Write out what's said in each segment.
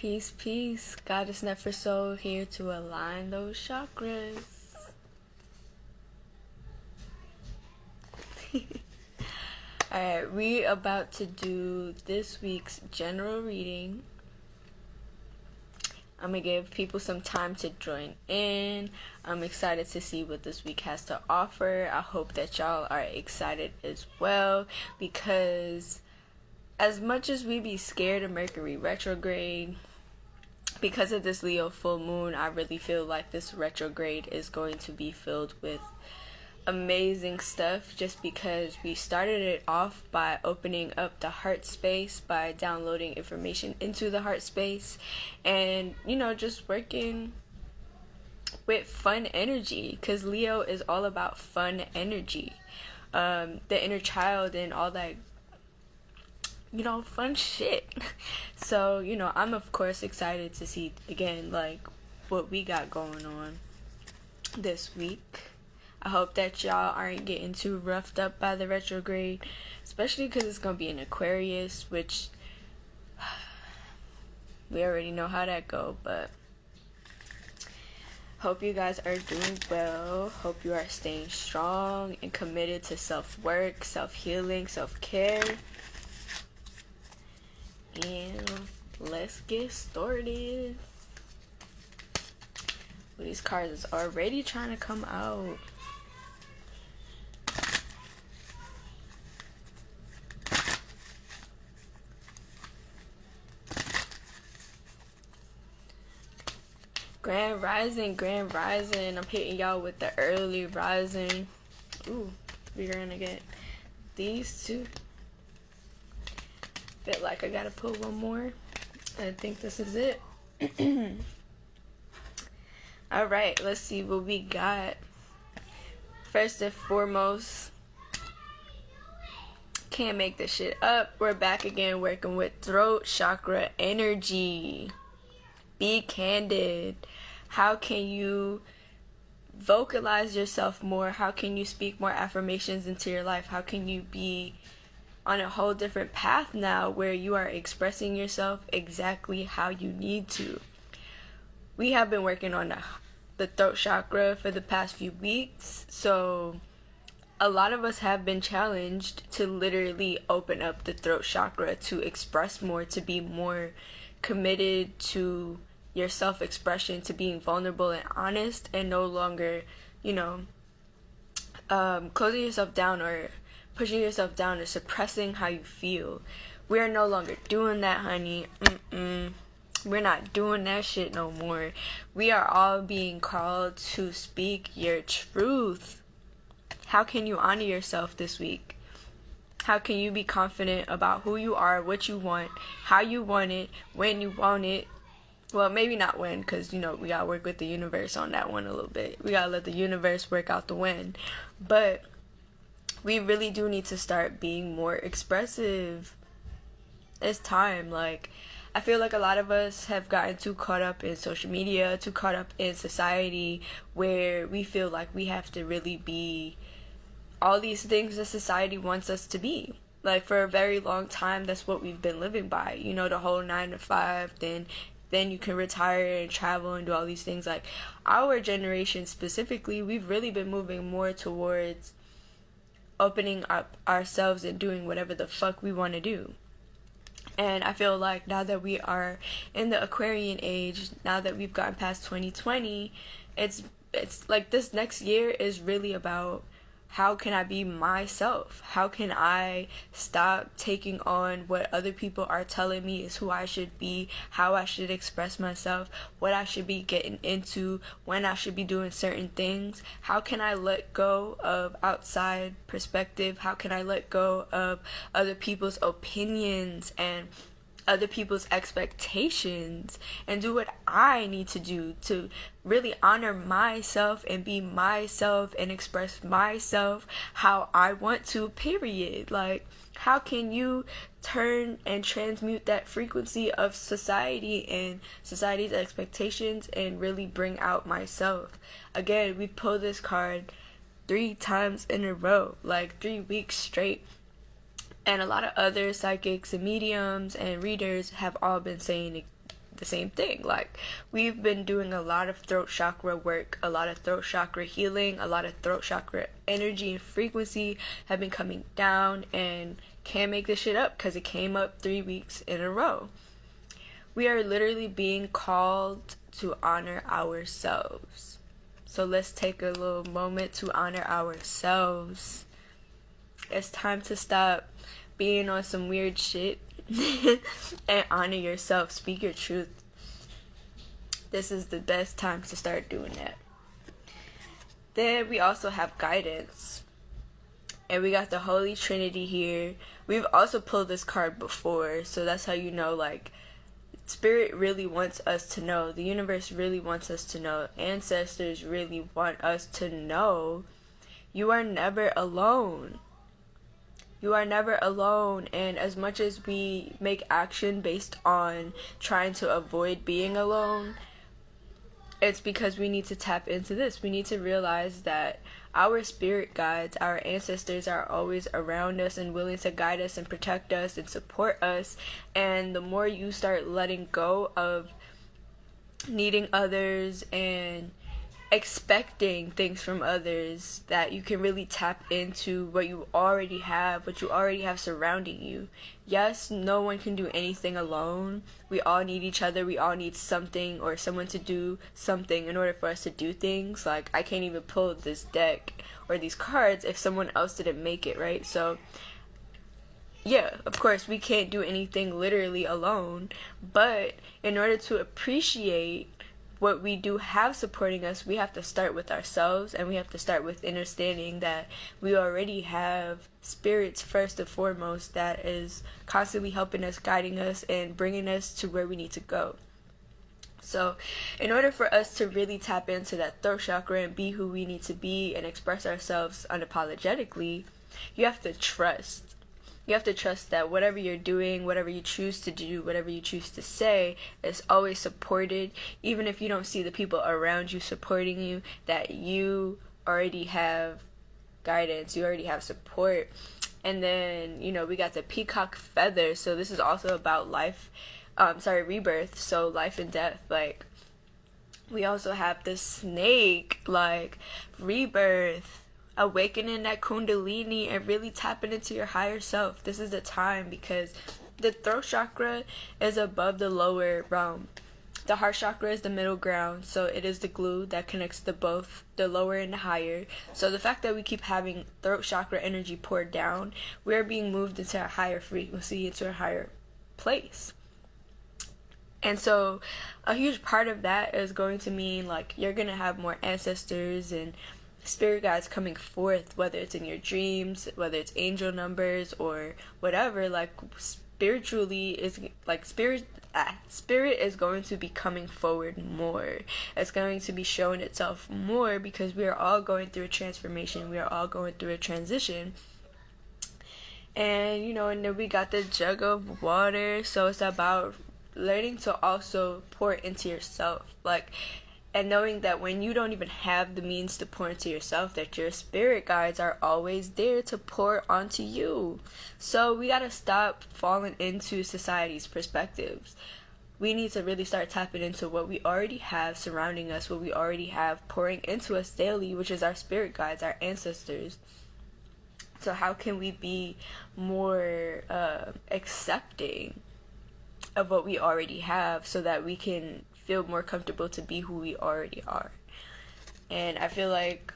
Peace, peace. Goddess Never Soul here to align those chakras. Alright, we about to do this week's general reading. I'm going to give people some time to join in. I'm excited to see what this week has to offer. I hope that y'all are excited as well, because as much as we be scared of Mercury retrograde, because of this Leo full moon, I really feel like this retrograde is going to be filled with amazing stuff, just because we started it off by opening up the heart space, by downloading information into the heart space, and just working with fun energy, because Leo is all about fun energy, the inner child and all that fun shit. So I'm of course excited to see again like what we got going on this week. I hope that y'all aren't getting too roughed up by the retrograde, especially because it's going to be in Aquarius, which we already know how that go, but hope you guys are doing well. Hope you are staying strong and committed to self-work, self-healing, self-care. And let's get started. Well, these cards is already trying to come out. Grand Rising, Grand Rising. I'm hitting y'all with the early rising. Ooh, we're gonna get these two. Feel like I gotta pull one more. I think this is it. Alright, let's see what we got. First and foremost, can't make this shit up. We're back again working with throat chakra energy. Be candid. How can you vocalize yourself more? How can you speak more affirmations into your life? How can you be on a whole different path now where you are expressing yourself exactly how you need to? We have been working on the throat chakra for the past few weeks, so a lot of us have been challenged to literally open up the throat chakra, to express more, to be more committed to your self-expression, to being vulnerable and honest, and no longer closing yourself down or pushing yourself down or suppressing how you feel. We are no longer doing that, honey. We're not doing that shit no more. We are all being called to speak your truth. How can you honor yourself this week? How can you be confident about who you are, what you want, how you want it, when you want it? Well, maybe not when, because we gotta work with the universe on that one a little bit. We gotta let the universe work out the when. But we really do need to start being more expressive. It's time. I feel like a lot of us have gotten too caught up in social media, too caught up in society, where we feel like we have to really be all these things that society wants us to be. For a very long time, that's what we've been living by. The whole 9 to 5, then you can retire and travel and do all these things. Our generation specifically, we've really been moving more towards opening up ourselves and doing whatever the fuck we want to do. And I feel like now that we are in the Aquarian age, now that we've gotten past 2020, it's like this next year is really about, how can I be myself? How can I stop taking on what other people are telling me is who I should be, how I should express myself, what I should be getting into, when I should be doing certain things? How can I let go of outside perspective? How can I let go of other people's opinions and other people's expectations and do what I need to do to really honor myself and be myself and express myself how I want to, period? How can you turn and transmute that frequency of society and society's expectations and really bring out myself? Again, we pulled this card 3 times in a row, 3 weeks straight. And a lot of other psychics and mediums and readers have all been saying the same thing. Like, we've been doing a lot of throat chakra work, a lot of throat chakra healing, a lot of throat chakra energy and frequency have been coming down, and can't make this shit up because it came up 3 weeks in a row. We are literally being called to honor ourselves. So let's take a little moment to honor ourselves. It's time to stop being on some weird shit and honor yourself. Speak your truth. This is the best time to start doing that. Then we also have guidance. And we got the Holy Trinity here. We've also pulled this card before, so that's how you know, like, Spirit really wants us to know. The universe really wants us to know. Ancestors really want us to know. You are never alone. You are never alone. And as much as we make action based on trying to avoid being alone, it's because we need to tap into this. We need to realize that our spirit guides, our ancestors are always around us and willing to guide us and protect us and support us. And the more you start letting go of needing others and expecting things from others, that you can really tap into what you already have surrounding you. Yes, no one can do anything alone. We all need each other. We all need something or someone to do something in order for us to do things. Like, I can't even pull this deck or these cards if someone else didn't make it, right? So yeah, of course, we can't do anything literally alone, but in order to appreciate what we do have supporting us, we have to start with ourselves, and we have to start with understanding that we already have spirits first and foremost that is constantly helping us, guiding us, and bringing us to where we need to go. So in order for us to really tap into that throat chakra and be who we need to be and express ourselves unapologetically, you have to trust. You have to trust that whatever you're doing, whatever you choose to do, whatever you choose to say is always supported. Even if you don't see the people around you supporting you, that you already have guidance, you already have support. And then, you know, we got the peacock feather. So this is also about rebirth. So life and death. Like, we also have the snake, like rebirth, awakening that kundalini and really tapping into your higher self. This is the time, because the throat chakra is above the lower realm. The heart chakra is the middle ground, so it is the glue that connects the both, the lower and the higher. So the fact that we keep having throat chakra energy poured down, we're being moved into a higher frequency, into a higher place. And so a huge part of that is going to mean, like, you're going to have more ancestors and spirit guides coming forth, whether it's in your dreams, whether it's angel numbers or whatever. Like, spiritually is like spirit is going to be coming forward more. It's going to be showing itself more, because we are all going through a transformation, we are all going through a transition. And, you know, and then we got the jug of water. So it's about learning to also pour into yourself, like, and knowing that when you don't even have the means to pour into yourself, that your spirit guides are always there to pour onto you. So we gotta stop falling into society's perspectives. We need to really start tapping into what we already have surrounding us, what we already have pouring into us daily, which is our spirit guides, our ancestors. So how can we be more accepting of what we already have, so that we can feel more comfortable to be who we already are? And I feel like,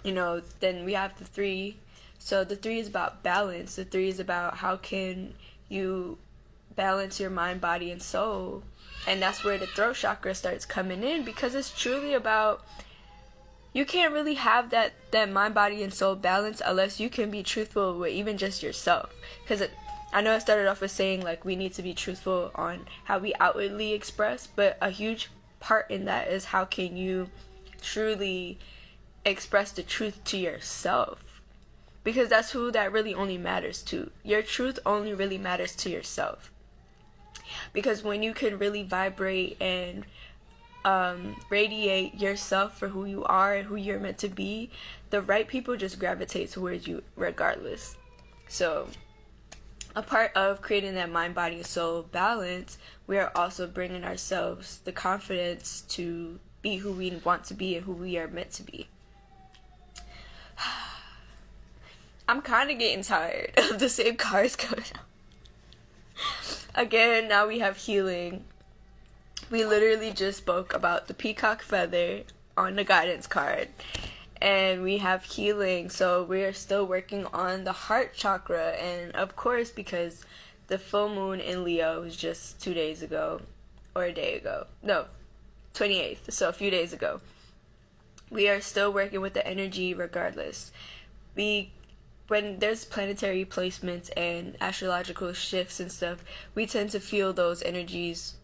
you know, then we have the 3. So the 3 is about balance. The 3 is about how can you balance your mind, body, and soul. And that's where the throat chakra starts coming in, because it's truly about, you can't really have that mind, body, and soul balance unless you can be truthful with even just yourself. Because I know I started off with saying, like, we need to be truthful on how we outwardly express, but a huge part in that is how can you truly express the truth to yourself, because that's who that really only matters to. Your truth only really matters to yourself, because when you can really vibrate and radiate yourself for who you are and who you're meant to be, the right people just gravitate towards you regardless. So a part of creating that mind, body, and soul balance, we are also bringing ourselves the confidence to be who we want to be and who we are meant to be. I'm kind of getting tired of the same cards coming out. Again, now we have healing. We literally just spoke about the peacock feather on the guidance card. And we have healing, so we are still working on the heart chakra. And of course, because the full moon in Leo was just 2 days ago, or a day ago, no, 28th, so a few days ago, we are still working with the energy regardless. When there's planetary placements and astrological shifts and stuff, we tend to feel those energies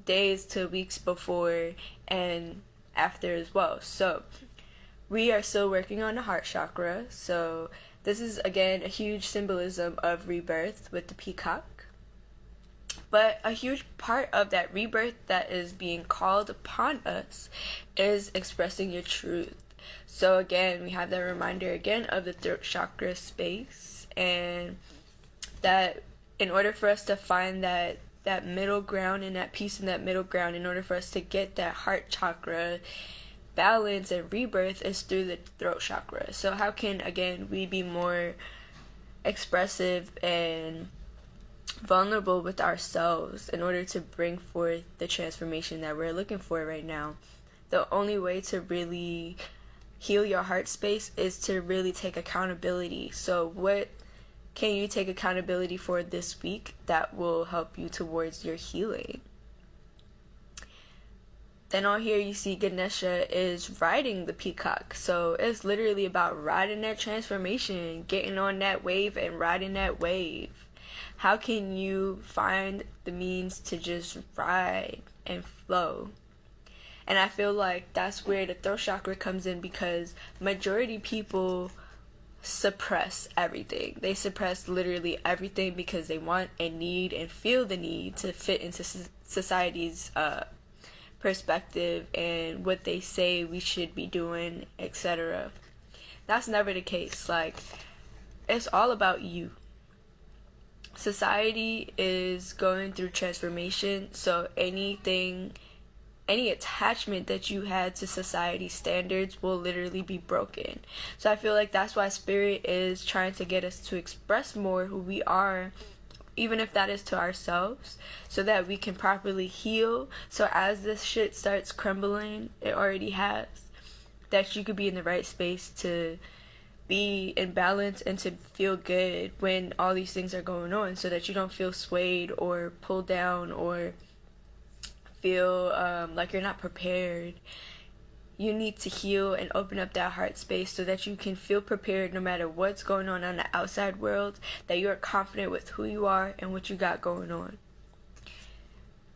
days to weeks before and after as well. So we are still working on the heart chakra. So this is, again, a huge symbolism of rebirth with the peacock. But a huge part of that rebirth that is being called upon us is expressing your truth. So again, we have that reminder again of the throat chakra space, and that in order for us to find that middle ground and that peace in that middle ground, in order for us to get that heart chakra balance and rebirth, is through the throat chakra. So how can, again, we be more expressive and vulnerable with ourselves in order to bring forth the transformation that we're looking for right now? The only way to really heal your heart space is to really take accountability. So what can you take accountability for this week that will help you towards your healing? Then on here you see Ganesha is riding the peacock. So it's literally about riding that transformation, getting on that wave and riding that wave. How can you find the means to just ride and flow? And I feel like that's where the throat chakra comes in, because majority people suppress everything. They suppress literally everything because they want and need and feel the need to fit into society's perspective and what they say we should be doing, etc. That's never the case. Like, it's all about you. Society is going through transformation, so any attachment that you had to society standards will literally be broken. So I feel like that's why Spirit is trying to get us to express more who we are, even if that is to ourselves, so that we can properly heal. So as this shit starts crumbling, it already has, that you could be in the right space to be in balance and to feel good when all these things are going on, so that you don't feel swayed or pulled down or feel like you're not prepared. You need to heal and open up that heart space so that you can feel prepared no matter what's going on the outside world, that you are confident with who you are and what you got going on.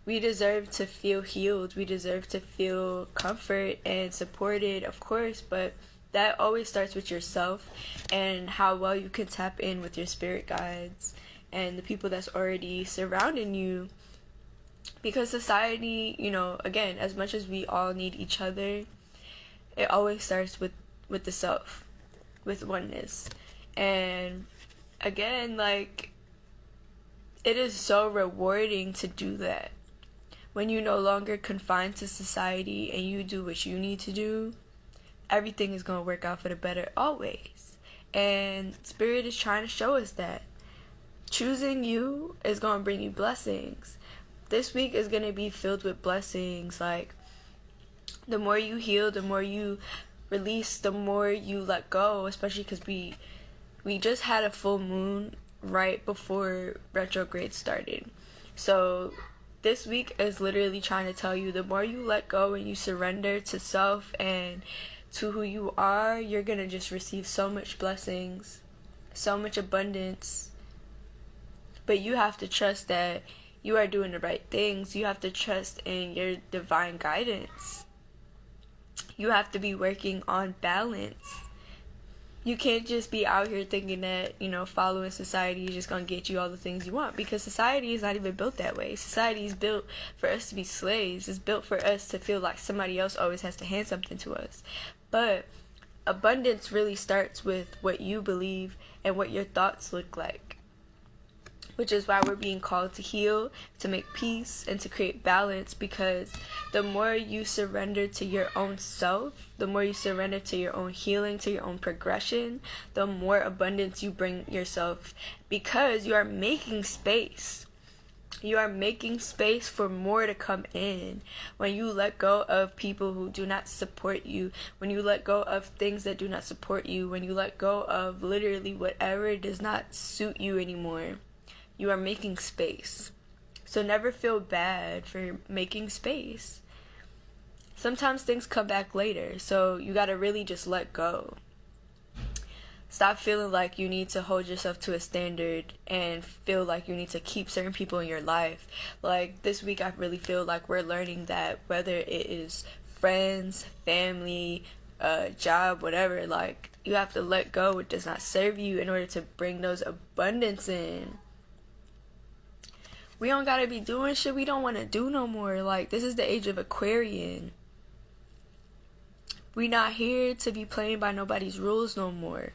We deserve to feel healed. We deserve to feel comfort and supported, of course, but that always starts with yourself and how well you can tap in with your spirit guides and the people that's already surrounding you. Because society, again, as much as we all need each other, it always starts with the self, with oneness. And again, like, it is so rewarding to do that. When you no longer confined to society and you do what you need to do, everything is going to work out for the better always. And Spirit is trying to show us that choosing you is going to bring you blessings. This week is going to be filled with blessings. Like, the more you heal, the more you release, the more you let go, especially because we just had a full moon right before retrograde started. So this week is literally trying to tell you, the more you let go and you surrender to self and to who you are, you're going to just receive so much blessings, so much abundance. But you have to trust that you are doing the right things. You have to trust in your divine guidance. You have to be working on balance. You can't just be out here thinking that, following society is just going to get you all the things you want, because society is not even built that way. Society is built for us to be slaves. It's built for us to feel like somebody else always has to hand something to us. But abundance really starts with what you believe and what your thoughts look like. which is why we're being called to heal, to make peace, and to create balance, because the more you surrender to your own self, the more you surrender to your own healing, to your own progression, the more abundance you bring yourself, because you are making space. You are making space for more to come in. When you let go of people who do not support you, when you let go of things that do not support you, when you let go of literally whatever does not suit you anymore, you are making space. So never feel bad for making space. Sometimes things come back later, so you gotta really just let go. Stop feeling like you need to hold yourself to a standard and feel like you need to keep certain people in your life. Like this week, I really feel like we're learning that whether it is friends, family, job, whatever, like you have to let go what does not serve you in order to bring those abundance in. We don't gotta be doing shit we don't want to do no more. Like, this is the age of Aquarian. We not here to be playing by nobody's rules no more.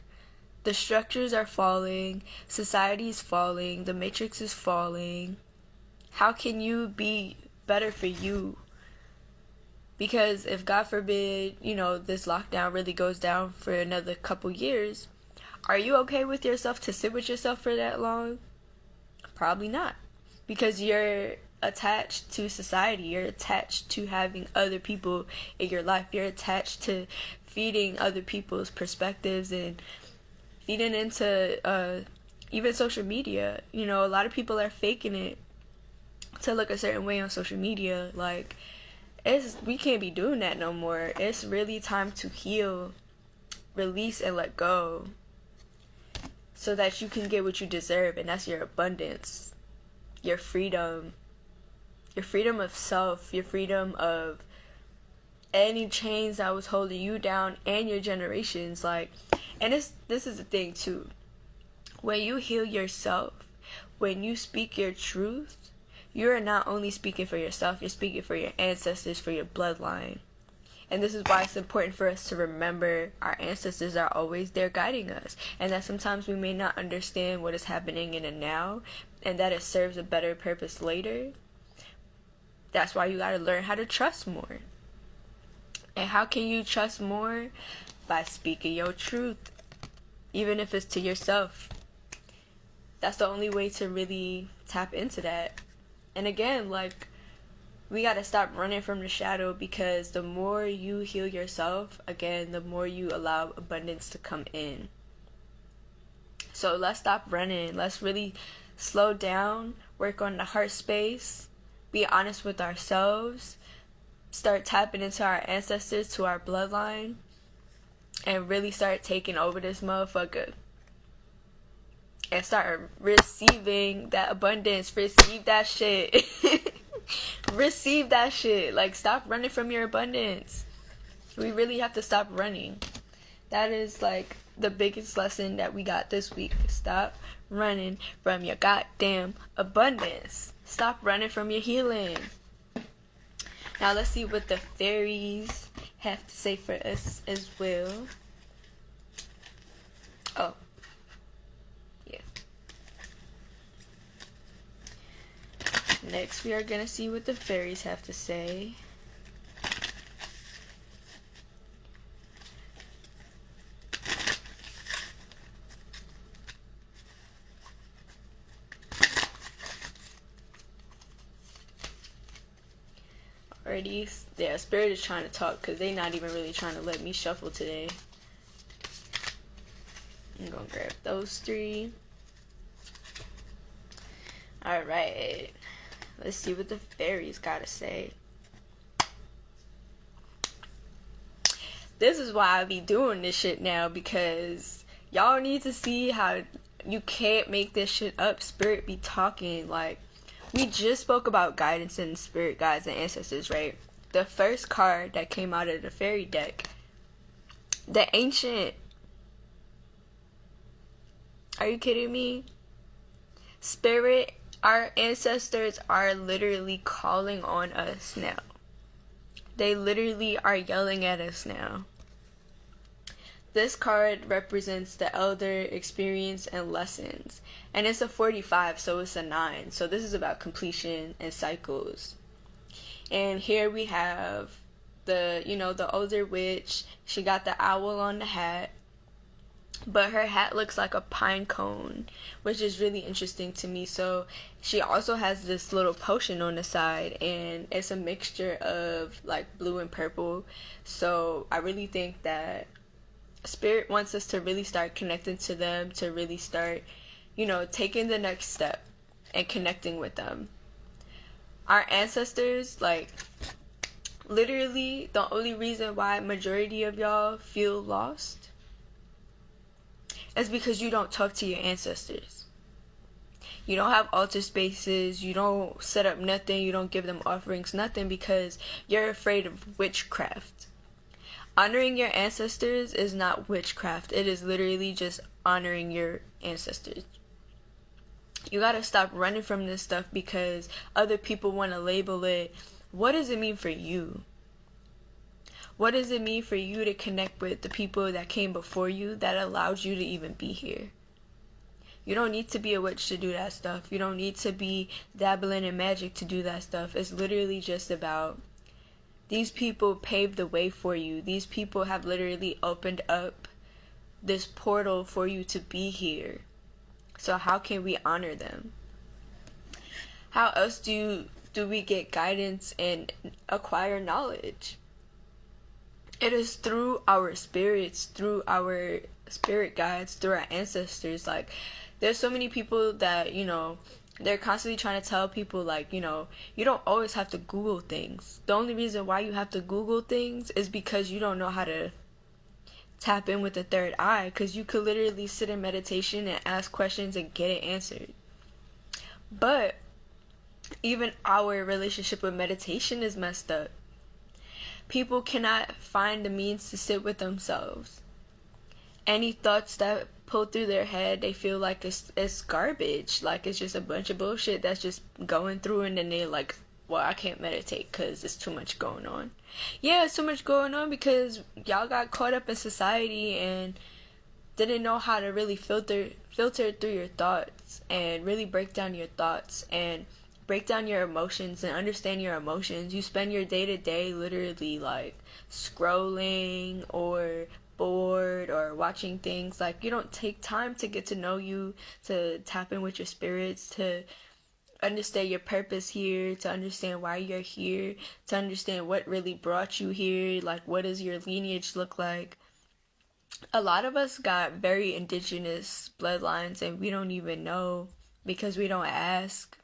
The structures are falling, society is falling, the matrix is falling. How can you be better for you? Because if, God forbid, this lockdown really goes down for another couple years, are you okay with yourself to sit with yourself for that long? Probably not. Because you're attached to society, you're attached to having other people in your life, you're attached to feeding other people's perspectives and feeding into even social media. A lot of people are faking it to look a certain way on social media. Like, we can't be doing that no more. It's really time to heal, release, and let go, so that you can get what you deserve, and that's your abundance. Your freedom of self, your freedom of any chains that was holding you down and your generations. Like, and this is the thing too. When you heal yourself, when you speak your truth, you are not only speaking for yourself, you're speaking for your ancestors, for your bloodline. And this is why it's important for us to remember our ancestors are always there guiding us, and that sometimes we may not understand what is happening in the now, and that it serves a better purpose later. That's why you gotta learn how to trust more. And how can you trust more? By speaking your truth, even if it's to yourself. That's the only way to really tap into that. And again, like, we gotta stop running from the shadow, because the more you heal yourself, again, the more you allow abundance to come in. So let's stop running. Let's really slow down, work on the heart space, be honest with ourselves, start tapping into our ancestors, to our bloodline, and really start taking over this motherfucker. And start receiving that abundance. Receive that shit. Receive that shit. Like, stop running from your abundance. We really have to stop running. That is like the biggest lesson that we got this week. Stop running from your goddamn abundance. Stop running from your healing. Now let's see what the fairies have to say for us as well. Oh. Next, we are going to see what the fairies have to say. Alrighty, yeah, Spirit is trying to talk because they're not even really trying to let me shuffle today. I'm going to grab those three. Alright. Let's see what the fairies gotta say. This is why I be doing this shit now, because y'all need to see how you can't make this shit up. Spirit be talking. Like, we just spoke about guidance and spirit guides and ancestors, right? The first card that came out of the fairy deck, the Ancient. Are you kidding me? Spirit, our ancestors are literally calling on us now. They literally are yelling at us now. This card represents the elder, experience, and lessons. And it's a 45, so it's a 9. So this is about completion and cycles. And here we have the older witch. She got the owl on the hat. But her hat looks like a pine cone, which is really interesting to me. So she also has this little potion on the side, and it's a mixture of like blue and purple. So I really think that Spirit wants us to really start connecting to them, to really start, taking the next step and connecting with them. Our ancestors, like, literally the only reason why majority of y'all feel lost is because you don't talk to your ancestors. You don't have altar spaces, you don't set up nothing, you don't give them offerings, nothing, because you're afraid of witchcraft. Honoring your ancestors is not witchcraft. It is literally just honoring your ancestors. You gotta stop running from this stuff because other people want to label it. What does it mean for you? What does it mean for you to connect with the people that came before you that allowed you to even be here? You don't need to be a witch to do that stuff. You don't need to be dabbling in magic to do that stuff. It's literally just about these people paved the way for you. These people have literally opened up this portal for you to be here. So how can we honor them? How else do we get guidance and acquire knowledge? It is through our spirits, through our spirit guides, through our ancestors. Like, there's so many people that, they're constantly trying to tell people, like, you don't always have to Google things. The only reason why you have to Google things is because you don't know how to tap in with the third eye, because you could literally sit in meditation and ask questions and get it answered. But even our relationship with meditation is messed up. People cannot find the means to sit with themselves. Any thoughts that pull through their head, they feel like it's garbage, like it's just a bunch of bullshit that's just going through, and then they're like, well, I can't meditate because there's too much going on. Yeah, it's too much going on because y'all got caught up in society and didn't know how to really filter through your thoughts and really break down your thoughts and break down your emotions and understand your emotions. You spend your day-to-day literally like scrolling or bored or watching things. Like, you don't take time to get to know you, to tap in with your spirits, to understand your purpose here, to understand why you're here, to understand what really brought you here, like what does your lineage look like. A lot of us got very indigenous bloodlines and we don't even know because we don't ask.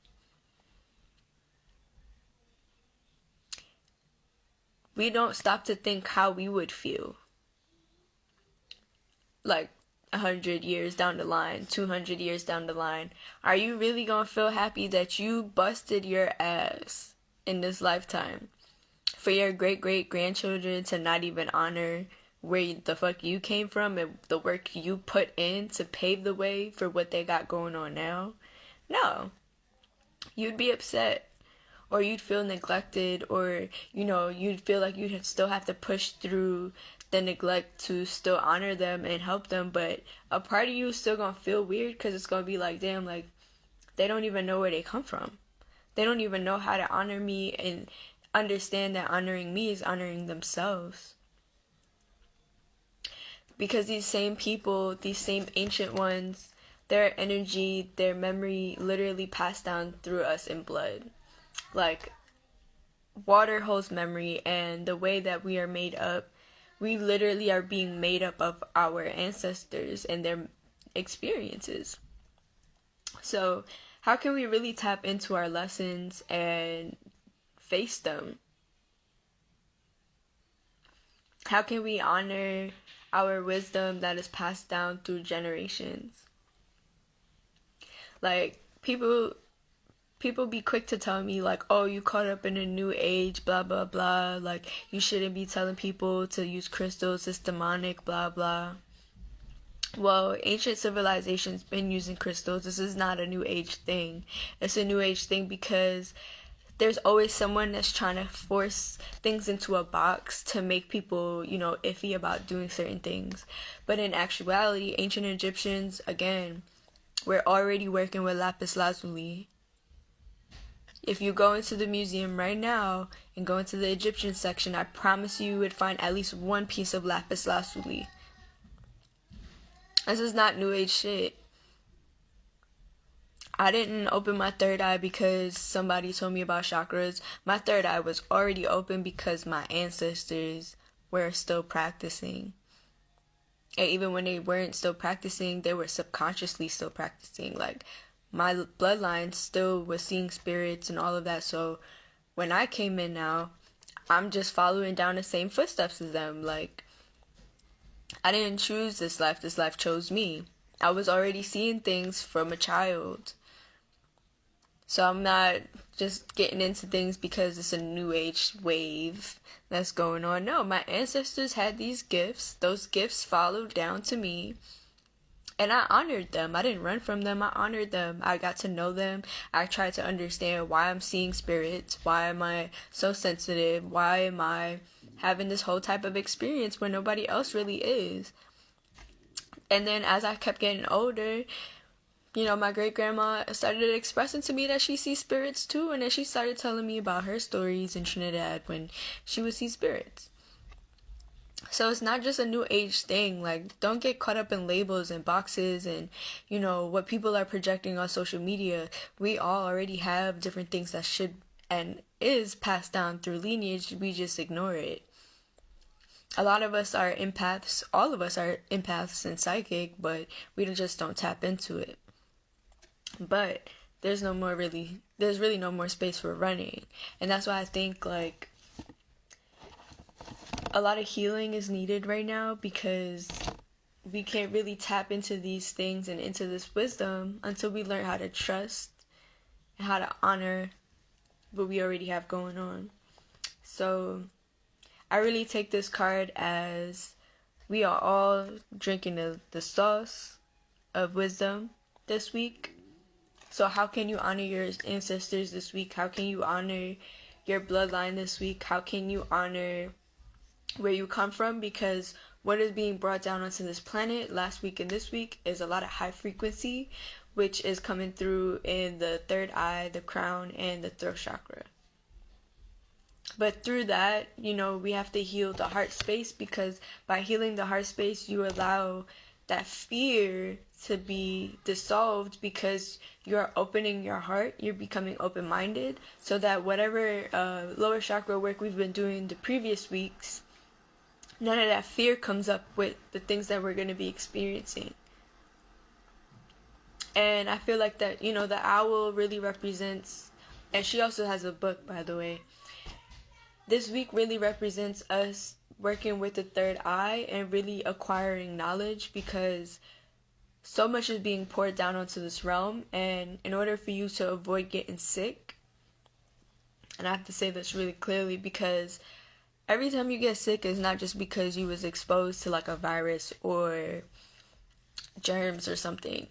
We don't stop to think how we would feel like 100 years down the line, 200 years down the line. Are you really gonna feel happy that you busted your ass in this lifetime for your great-great-grandchildren to not even honor where the fuck you came from and the work you put in to pave the way for what they got going on now? No. You'd be upset, or you'd feel neglected, or you'd feel like you'd still have to push through the neglect to still honor them and help them. But a part of you is still gonna feel weird because it's gonna be like, damn, like they don't even know where they come from. They don't even know how to honor me and understand that honoring me is honoring themselves. Because these same people, these same ancient ones, their energy, their memory literally passed down through us in blood. Like, water holds memory, and the way that we are made up, we literally are being made up of our ancestors and their experiences. So how can we really tap into our lessons and face them? How can we honor our wisdom that is passed down through generations? Like, people be quick to tell me, like, oh, you caught up in a new age, blah, blah, blah. Like, you shouldn't be telling people to use crystals, it's demonic, blah, blah. Well, ancient civilizations been using crystals. This is not a new age thing. It's a new age thing because there's always someone that's trying to force things into a box to make people, iffy about doing certain things. But in actuality, ancient Egyptians, again, we're already working with lapis lazuli. If you go into the museum right now and go into the Egyptian section, I promise you would find at least one piece of lapis lazuli. This is not new age shit. I didn't open my third eye because somebody told me about chakras. My third eye was already open because my ancestors were still practicing. And even when they weren't still practicing, they were subconsciously still practicing. Like, my bloodline still was seeing spirits and all of that. So when I came in now, I'm just following down the same footsteps as them. Like, I didn't choose this life chose me. I was already seeing things from a child. So I'm not just getting into things because it's a new age wave that's going on. No, my ancestors had these gifts. Those gifts followed down to me. And I honored them. I didn't run from them. I honored them. I got to know them. I tried to understand why I'm seeing spirits. Why am I so sensitive? Why am I having this whole type of experience when nobody else really is? And then as I kept getting older, my great-grandma started expressing to me that she sees spirits too. And then she started telling me about her stories in Trinidad when she would see spirits. So it's not just a new age thing. Like, don't get caught up in labels and boxes and, what people are projecting on social media. We all already have different things that should and is passed down through lineage. We just ignore it. A lot of us are empaths. All of us are empaths and psychic, but we just don't tap into it. But there's really no more space for running. And that's why I think, like, a lot of healing is needed right now, because we can't really tap into these things and into this wisdom until we learn how to trust and how to honor what we already have going on. So I really take this card as we are all drinking the sauce of wisdom this week. So how can you honor your ancestors this week? How can you honor your bloodline this week? How can you honor where you come from? Because what is being brought down onto this planet last week and this week is a lot of high frequency, which is coming through in the third eye, the crown, and the throat chakra. But through that, we have to heal the heart space, because by healing the heart space, you allow that fear to be dissolved, because you're opening your heart, you're becoming open-minded, so that whatever lower chakra work we've been doing the previous weeks, none of that fear comes up with the things that we're going to be experiencing. And I feel like that, the owl really represents, and she also has a book, by the way. This week really represents us working with the third eye and really acquiring knowledge, because so much is being poured down onto this realm. And in order for you to avoid getting sick, and I have to say this really clearly, because every time you get sick is not just because you was exposed to like a virus or germs or something.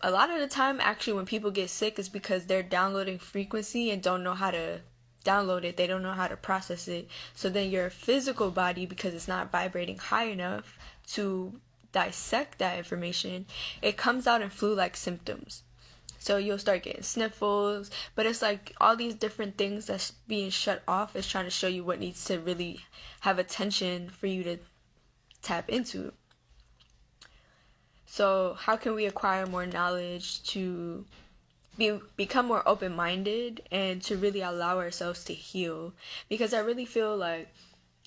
A lot of the time, actually, when people get sick is because they're downloading frequency and don't know how to download it. They don't know how to process it. So then your physical body, because it's not vibrating high enough to dissect that information, it comes out in flu-like symptoms. So you'll start getting sniffles, but it's like all these different things that's being shut off is trying to show you what needs to really have attention for you to tap into. So how can we acquire more knowledge to become more open-minded and to really allow ourselves to heal? Because I really feel like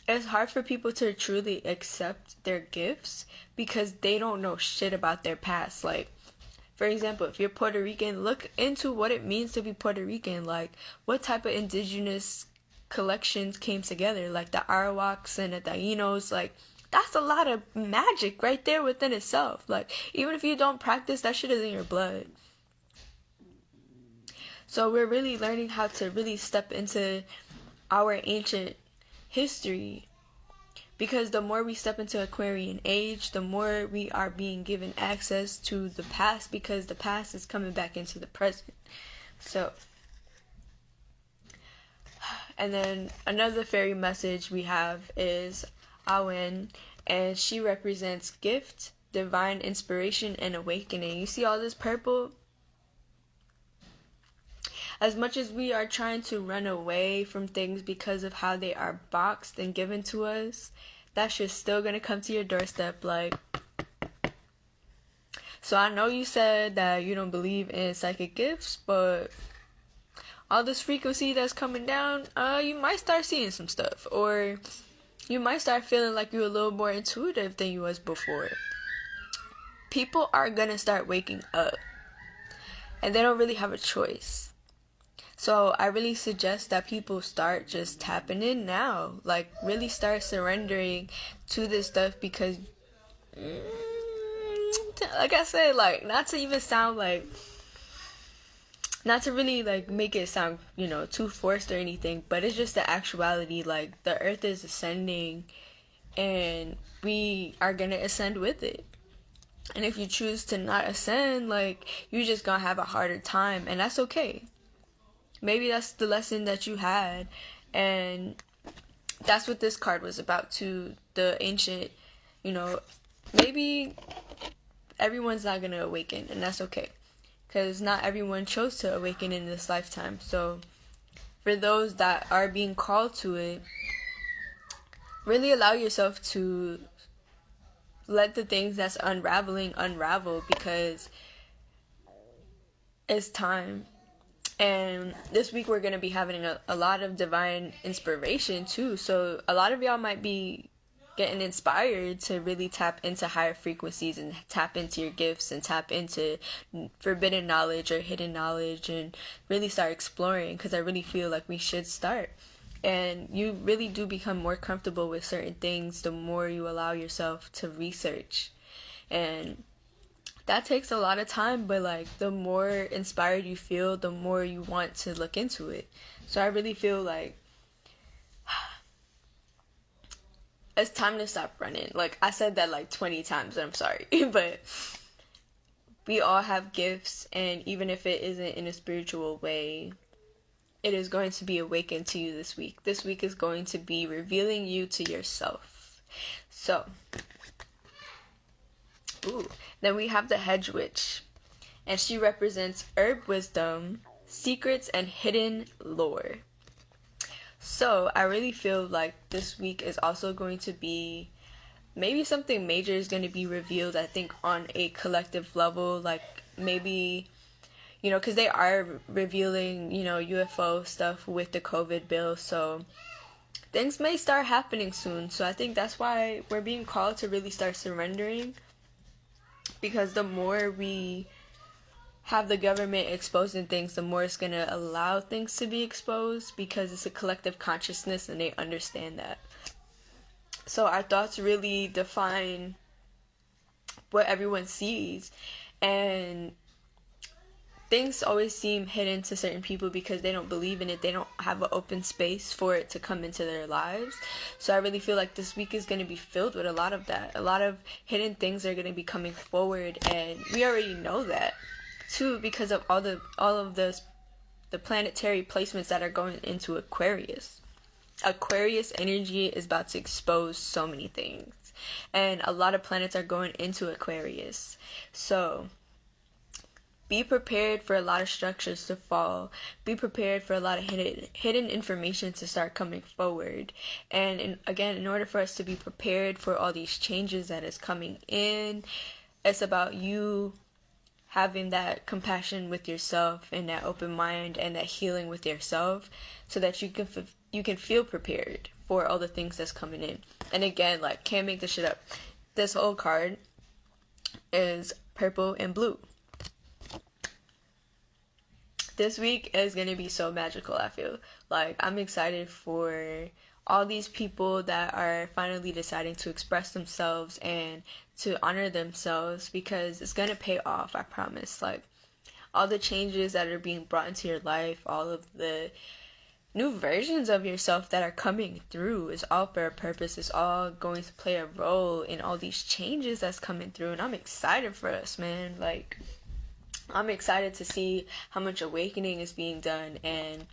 it's hard for people to truly accept their gifts because they don't know shit about their past. Like, for example, if you're Puerto Rican, look into what it means to be Puerto Rican. Like, what type of indigenous collections came together, like the Arawaks and the Taínos. Like, that's a lot of magic right there within itself. Like, even if you don't practice, that shit is in your blood. So we're really learning how to really step into our ancient history, because the more we step into Aquarian age, the more we are being given access to the past, because the past is coming back into the present. So And then another fairy message we have is Awen, and she represents gift, divine inspiration, and awakening. You see all this purple? As much as we are trying to run away from things because of how they are boxed and given to us, that shit's still gonna come to your doorstep. Like, so I know you said that you don't believe in psychic gifts, but all this frequency that's coming down, you might start seeing some stuff, or you might start feeling like you're a little more intuitive than you was before. People are gonna start waking up, and they don't really have a choice. So I really suggest that people start just tapping in now. Like, really start surrendering to this stuff, because like I said, like, not to even sound like, not to really like make it sound, you know, too forced or anything, but it's just the actuality. Like, the earth is ascending, and we are gonna ascend with it. And if you choose to not ascend, like, you're just gonna have a harder time, and that's okay. Maybe that's the lesson that you had, and that's what this card was about to the ancient, you know, maybe everyone's not gonna awaken, and that's okay, because not everyone chose to awaken in this lifetime. So for those that are being called to it, really allow yourself to let the things that's unraveling unravel, because it's time. And this week we're going to be having a lot of divine inspiration too. So a lot of y'all might be getting inspired to really tap into higher frequencies and tap into your gifts and tap into forbidden knowledge or hidden knowledge, and really start exploring, because I really feel like we should start. And you really do become more comfortable with certain things the more you allow yourself to research. And that takes a lot of time, but like, the more inspired you feel, the more you want to look into it. So I really feel like it's time to stop running. Like, I said that like 20 times, and I'm sorry, but we all have gifts, and even if it isn't in a spiritual way, it is going to be awakened to you this week. This week is going to be revealing you to yourself. So, then we have the Hedge Witch, and she represents herb wisdom, secrets, and hidden lore. So I really feel like this week is also going to be, maybe something major is going to be revealed, I think, on a collective level. Like, maybe, you know, because they are revealing, you know, UFO stuff with the COVID bill, so things may start happening soon. So I think that's why we're being called to really start surrendering, because the more we have the government exposing things, the more it's going to allow things to be exposed, because it's a collective consciousness and they understand that. So our thoughts really define what everyone sees, and things always seem hidden to certain people because they don't believe in it. They don't have an open space for it to come into their lives. So I really feel like this week is going to be filled with a lot of that. A lot of hidden things are going to be coming forward, and we already know that too, because of all of the planetary placements that are going into Aquarius. Aquarius energy is about to expose so many things, and a lot of planets are going into Aquarius. So be prepared for a lot of structures to fall. Be prepared for a lot of hidden information to start coming forward. And again, in order for us to be prepared for all these changes that is coming in, it's about you having that compassion with yourself and that open mind and that healing with yourself, so that you can feel prepared for all the things that's coming in. And again, like, can't make this shit up. This whole card is purple and blue. This week is going to be so magical, I feel. Like, I'm excited for all these people that are finally deciding to express themselves and to honor themselves, because it's going to pay off, I promise. Like, all the changes that are being brought into your life, all of the new versions of yourself that are coming through, is all for a purpose. It's all going to play a role in all these changes that's coming through, and I'm excited for us, man. Like, I'm excited to see how much awakening is being done, and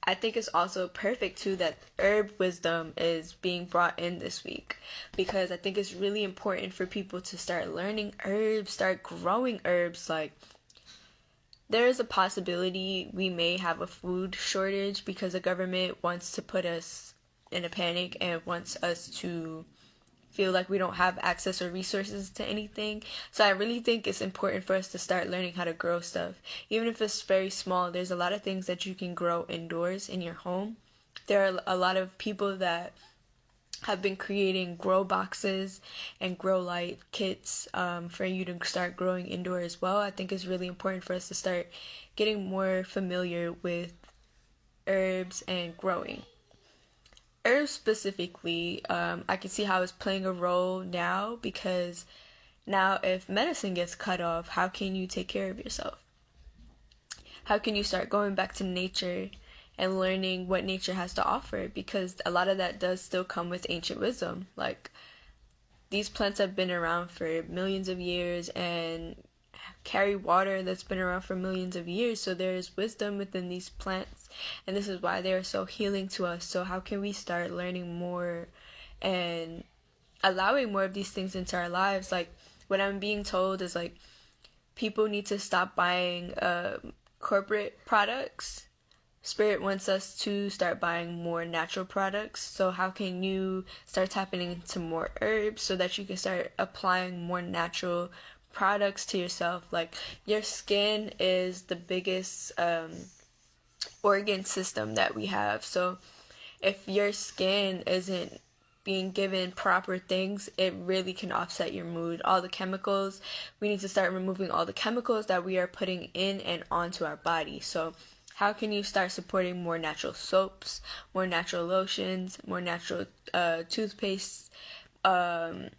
I think it's also perfect too that herb wisdom is being brought in this week, because I think it's really important for people to start learning herbs, start growing herbs. Like, there is a possibility we may have a food shortage because the government wants to put us in a panic and wants us to feel like we don't have access or resources to anything. So I really think it's important for us to start learning how to grow stuff. Even if it's very small, there's a lot of things that you can grow indoors in your home. There are a lot of people that have been creating grow boxes and grow light kits for you to start growing indoor as well. I think it's really important for us to start getting more familiar with herbs and growing. Herbs specifically, I can see how it's playing a role now, because now if medicine gets cut off, how can you take care of yourself? How can you start going back to nature and learning what nature has to offer? Because a lot of that does still come with ancient wisdom. Like, these plants have been around for millions of years and carry water that's been around for millions of years. So there is wisdom within these plants, and this is why they are so healing to us. So how can we start learning more and allowing more of these things into our lives? Like, what I'm being told is, like, people need to stop buying corporate products. Spirit wants us to start buying more natural products. So how can you start tapping into more herbs so that you can start applying more natural products to yourself? Like, your skin is the biggest organ system that we have. So if your skin isn't being given proper things, it really can offset your mood. All the chemicals, we need to start removing all the chemicals that we are putting in and onto our body. So how can you start supporting more natural soaps, more natural lotions, more natural toothpaste, and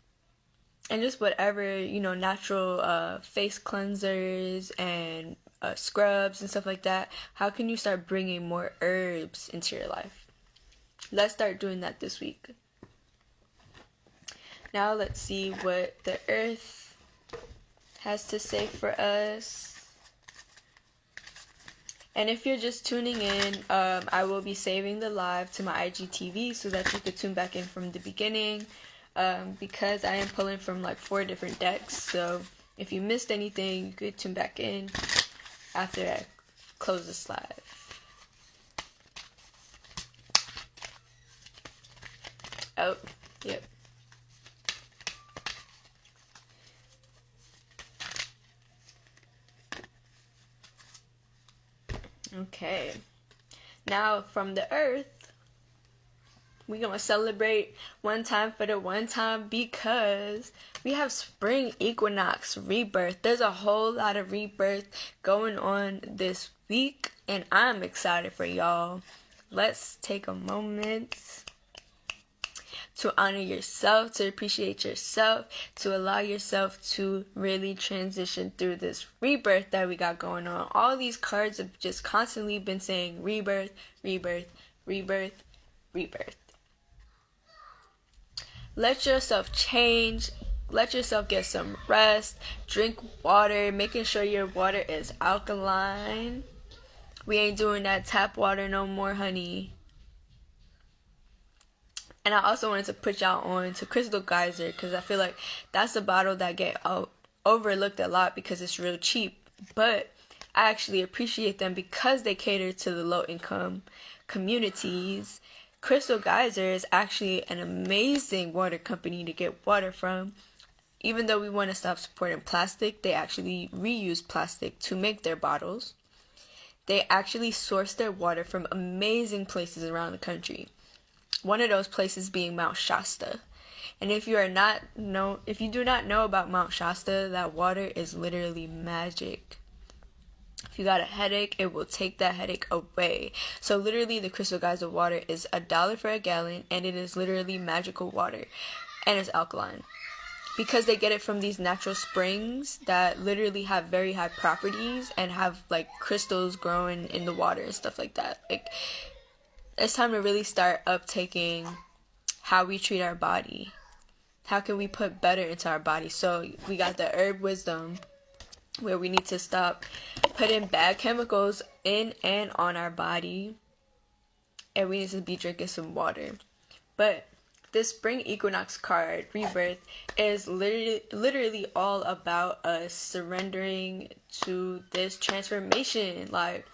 just whatever, natural face cleansers and scrubs and stuff like that? How can you start bringing more herbs into your life? Let's start doing that this week. Now let's see what the earth has to say for us. And if you're just tuning in, I will be saving the live to my IGTV so that you could tune back in from the beginning, because I am pulling from like 4 different decks. So if you missed anything, you could tune back in after I close this live. Oh, yep. Okay, now from the earth, we're gonna celebrate one time for the one time, because we have spring equinox rebirth. There's a whole lot of rebirth going on this week, and I'm excited for y'all. Let's take a moment to honor yourself, to appreciate yourself, to allow yourself to really transition through this rebirth that we got going on. All these cards have just constantly been saying rebirth, rebirth, rebirth, rebirth. Let yourself change. Let yourself get some rest. Drink water, making sure your water is alkaline. We ain't doing that tap water no more, honey. And I also wanted to put y'all on to Crystal Geyser, because I feel like that's a bottle that get overlooked a lot because it's real cheap. But I actually appreciate them because they cater to the low-income communities. Crystal Geyser is actually an amazing water company to get water from. Even though we want to stop supporting plastic, they actually reuse plastic to make their bottles. They actually source their water from amazing places around the country. One of those places being Mount Shasta. And if you do not know about Mount Shasta, that water is literally magic. If you got a headache, it will take that headache away. So literally, the Crystal Geyser water is $1 for a gallon, and it is literally magical water, and it's alkaline. Because they get it from these natural springs that literally have very high properties and have like crystals growing in the water and stuff like that. Like, it's time to really start uptaking how we treat our body. How can we put better into our body? So we got the herb wisdom, where we need to stop putting bad chemicals in and on our body. and we need to be drinking some water. But this spring equinox card, rebirth, is literally all about us surrendering to this transformation. Like,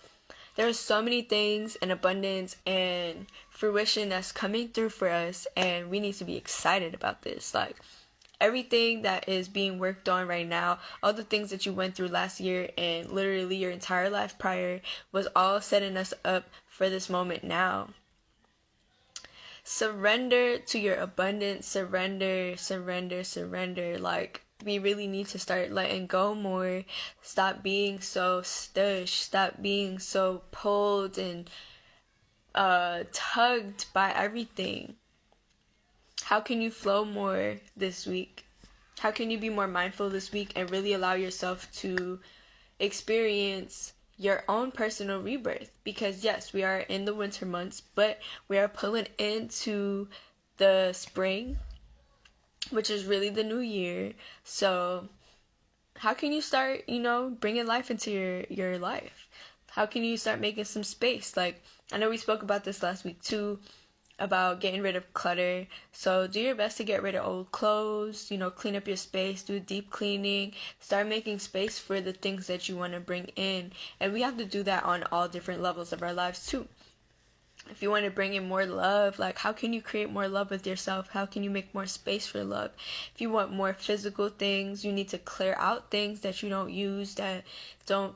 there's so many things in abundance and fruition that's coming through for us, and we need to be excited about this. Like, everything that is being worked on right now, all the things that you went through last year and literally your entire life prior, was all setting us up for this moment now. Surrender to your abundance. Surrender. Like, we really need to start letting go more. Stop being so stush. Stop being so pulled and tugged by everything. How can you flow more this week? How can you be more mindful this week and really allow yourself to experience your own personal rebirth? Because yes, we are in the winter months, but we are pulling into the spring, which is really the new year. So how can you start, bringing life into your life? How can you start making some space? Like, I know we spoke about this last week too, about getting rid of clutter. So do your best to get rid of old clothes, clean up your space, do deep cleaning, start making space for the things that you want to bring in. And we have to do that on all different levels of our lives too. If you want to bring in more love, like, how can you create more love with yourself? How can you make more space for love? If you want more physical things, you need to clear out things that you don't use, that don't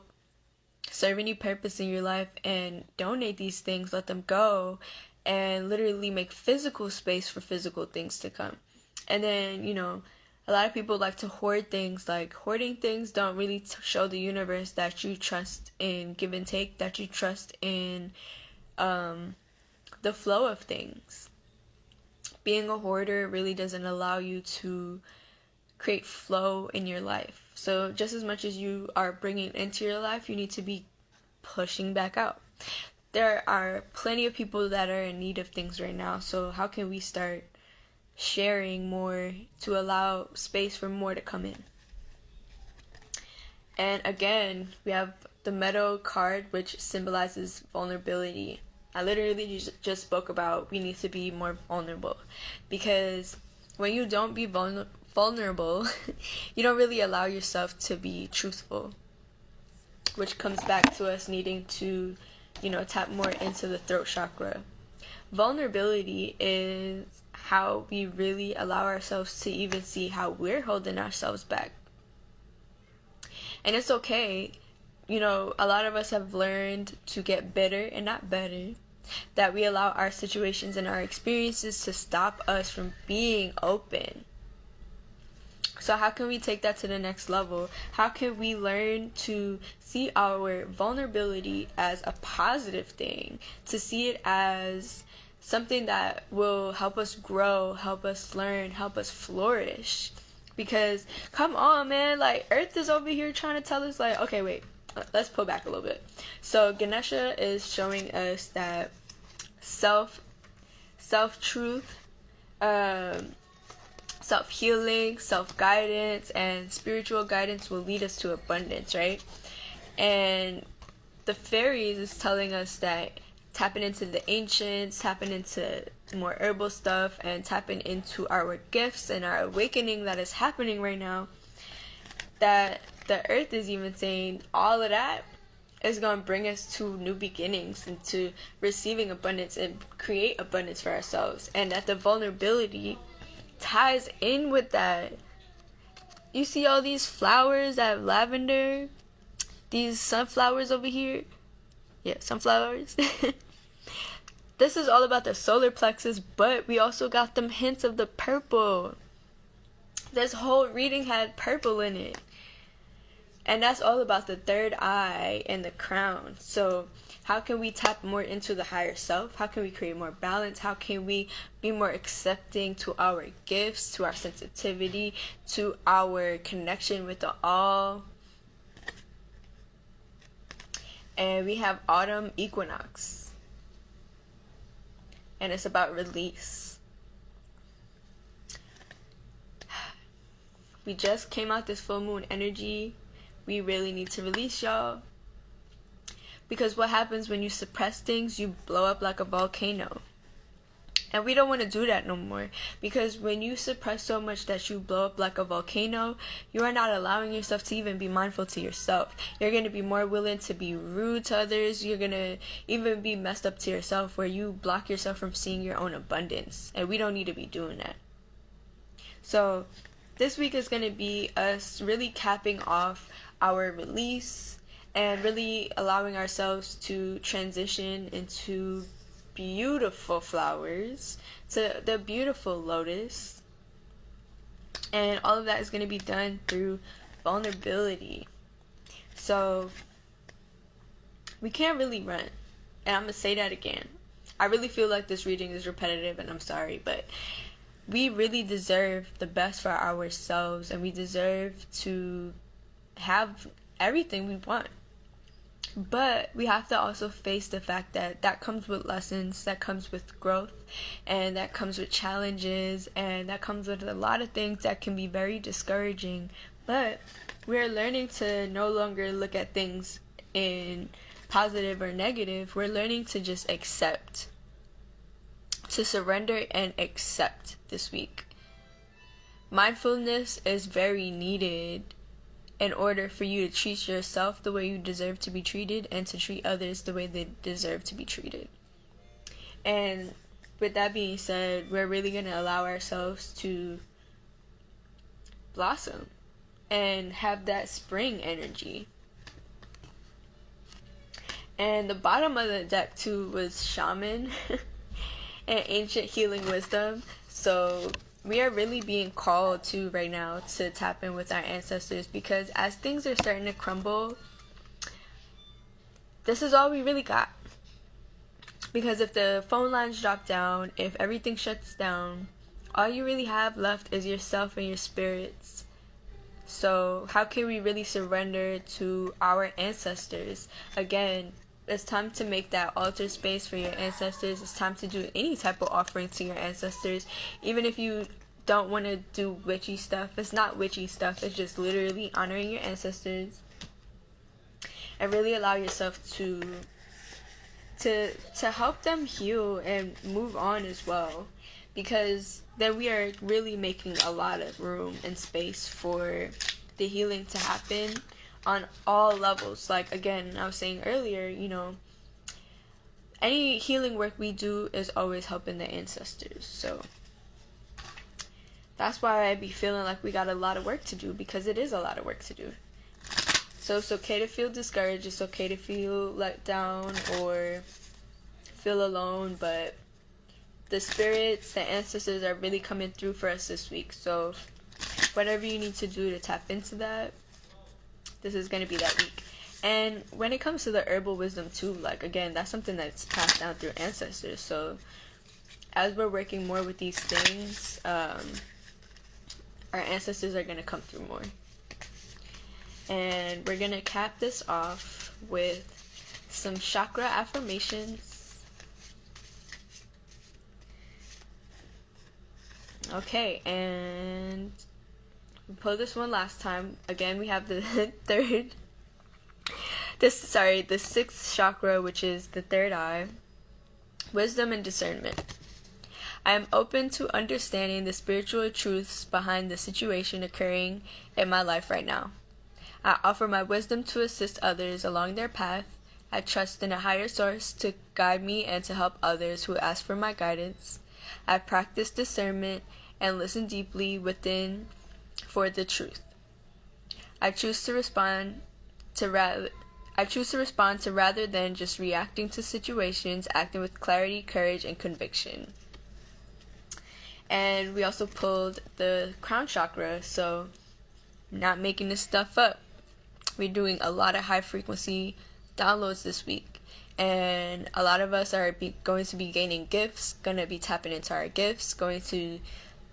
serve any purpose in your life, and donate these things, let them go, and literally make physical space for physical things to come. And then, a lot of people like to hoard things. Like, hoarding things don't really show the universe that you trust in give and take, that you trust in the flow of things. Being a hoarder really doesn't allow you to create flow in your life. So just as much as you are bringing into your life, you need to be pushing back out. There are plenty of people that are in need of things right now. So how can we start sharing more to allow space for more to come in? And again, we have the Meadow card, which symbolizes vulnerability. I literally just spoke about we need to be more vulnerable, because when you don't be vulnerable, you don't really allow yourself to be truthful, which comes back to us needing to tap more into the throat chakra. Vulnerability is how we really allow ourselves to even see how we're holding ourselves back. And it's okay. A lot of us have learned to get bitter and not better. That we allow our situations and our experiences to stop us from being open. So how can we take that to the next level? How can we learn to see our vulnerability as a positive thing? To see it as something that will help us grow, help us learn, help us flourish. Because, come on, man, like, Earth is over here trying to tell us, like, okay, wait, let's pull back a little bit. So Ganesha is showing us that self-truth, self-healing, self-guidance, and spiritual guidance will lead us to abundance, right? And the fairies is telling us that tapping into the ancients, tapping into more herbal stuff, and tapping into our gifts and our awakening that is happening right now, that the earth is even saying all of that is going to bring us to new beginnings and to receiving abundance and create abundance for ourselves. And that the vulnerability ties in with that. You see all these flowers, that lavender, these sunflowers over here. Yeah, sunflowers. This is all about the solar plexus, but we also got them hints of the purple. This whole reading had purple in it. And that's all about the third eye and the crown. So how can we tap more into the higher self? How can we create more balance? How can we be more accepting to our gifts, to our sensitivity, to our connection with the all? And we have autumn equinox. And it's about release. We just came out this full moon energy. We really need to release, y'all. Because what happens when you suppress things, you blow up like a volcano. And we don't want to do that no more, because when you suppress so much that you blow up like a volcano, you are not allowing yourself to even be mindful to yourself. You're going to be more willing to be rude to others. You're going to even be messed up to yourself, where you block yourself from seeing your own abundance. And we don't need to be doing that. So this week is going to be us really capping off our release and really allowing ourselves to transition into beautiful flowers, to the beautiful lotus. And all of that is going to be done through vulnerability. So we can't really run. And I'm going to say that again. I really feel like this reading is repetitive, and I'm sorry, but we really deserve the best for ourselves, and we deserve to have everything we want. But we have to also face the fact that that comes with lessons, that comes with growth, and that comes with challenges, and that comes with a lot of things that can be very discouraging. But we're learning to no longer look at things in positive or negative. We're learning to just accept, to surrender and accept this week. Mindfulness is very needed in order for you to treat yourself the way you deserve to be treated, and to treat others the way they deserve to be treated. And with that being said, we're really going to allow ourselves to blossom and have that spring energy. And the bottom of the deck too was Shaman and Ancient Healing Wisdom. So we are really being called to right now to tap in with our ancestors, because as things are starting to crumble, this is all we really got. Because if the phone lines drop down, if everything shuts down, all you really have left is yourself and your spirits. So how can we really surrender to our ancestors? Again, it's time to make that altar space for your ancestors. It's time to do any type of offering to your ancestors. Even if you don't want to do witchy stuff, it's not witchy stuff. It's just literally honoring your ancestors. And really allow yourself to help them heal and move on as well. Because then we are really making a lot of room and space for the healing to happen on all levels. Like, again, I was saying earlier, any healing work we do is always helping the ancestors. So that's why I be feeling like we got a lot of work to do, because it is a lot of work to do. So it's okay to feel discouraged, it's okay to feel let down or feel alone, but the spirits, the ancestors are really coming through for us this week. So whatever you need to do to tap into that, this is going to be that week. And when it comes to the herbal wisdom too, like, again, that's something that's passed down through ancestors. So as we're working more with these things, our ancestors are going to come through more. And we're going to cap this off with some chakra affirmations. Okay, and we pulled this one last time. Again, we have the the sixth chakra, which is the third eye. Wisdom and discernment. I am open to understanding the spiritual truths behind the situation occurring in my life right now. I offer my wisdom to assist others along their path. I trust in a higher source to guide me and to help others who ask for my guidance. I practice discernment and listen deeply within for the truth. I choose to respond to rather than just reacting to situations, acting with clarity, courage, and conviction. And we also pulled the crown chakra, so not making this stuff up. We're doing a lot of high frequency downloads this week, and a lot of us are going to be gaining gifts, going to be tapping into our gifts, going to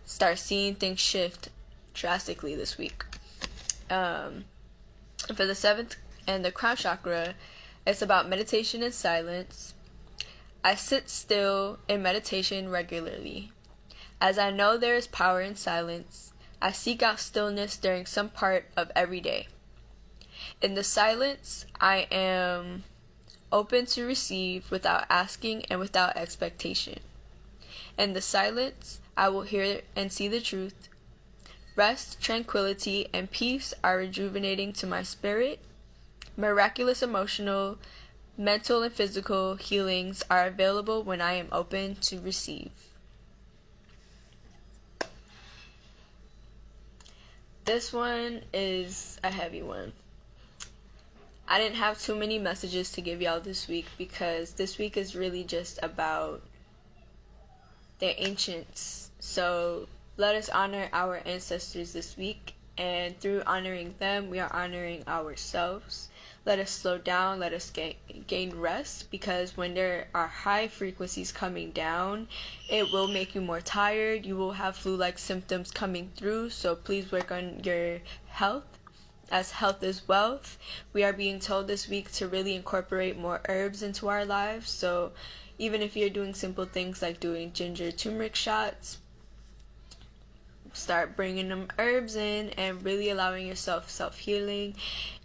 start seeing things shift drastically this week. For the seventh and the crown chakra, it's about meditation and silence. I sit still in meditation regularly. As I know there is power in silence, I seek out stillness during some part of every day. In the silence, I am open to receive without asking and without expectation. In the silence, I will hear and see the truth. Rest, tranquility, and peace are rejuvenating to my spirit. Miraculous emotional, mental, and physical healings are available when I am open to receive. This one is a heavy one. I didn't have too many messages to give y'all this week because this week is really just about the ancients. So let us honor our ancestors this week, and through honoring them, we are honoring ourselves. Let us slow down, let us gain rest, because when there are high frequencies coming down, it will make you more tired. You will have flu-like symptoms coming through, so please work on your health, as health is wealth. We are being told this week to really incorporate more herbs into our lives, so even if you're doing simple things like doing ginger turmeric shots, start bringing them herbs in and really allowing yourself self-healing.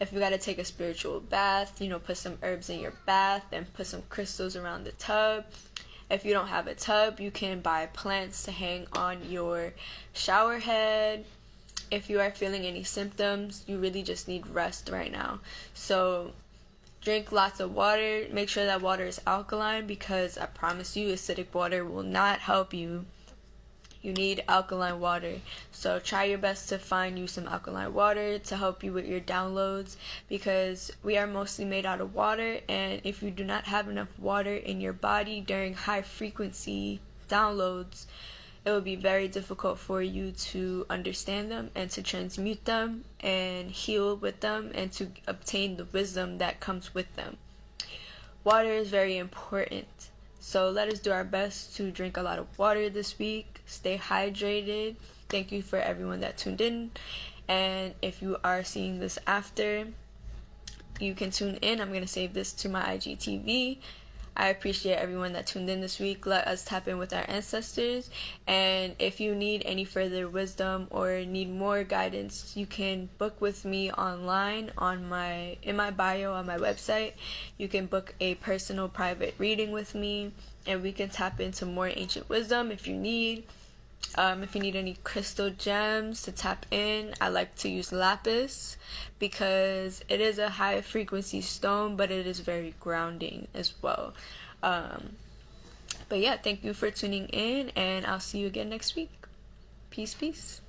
If you got to take a spiritual bath, put some herbs in your bath and put some crystals around the tub. If you don't have a tub, you can buy plants to hang on your shower head. If you are feeling any symptoms, you really just need rest right now. So drink lots of water. Make sure that water is alkaline, because I promise you, acidic water will not help you. You need alkaline water. So try your best to find you some alkaline water to help you with your downloads, because we are mostly made out of water, and if you do not have enough water in your body during high frequency downloads, it will be very difficult for you to understand them and to transmute them and heal with them and to obtain the wisdom that comes with them. Water is very important. So let us do our best to drink a lot of water this week. Stay hydrated. Thank you for everyone that tuned in. And if you are seeing this after, you can tune in. I'm going to save this to my IGTV. I appreciate everyone that tuned in this week. Let us tap in with our ancestors. And if you need any further wisdom or need more guidance, you can book with me online in my bio on my website. You can book a personal private reading with me, and we can tap into more ancient wisdom if you need. If you need any crystal gems to tap in, I like to use lapis because it is a high frequency stone, but it is very grounding as well. But yeah, thank you for tuning in, and I'll see you again next week. Peace, peace.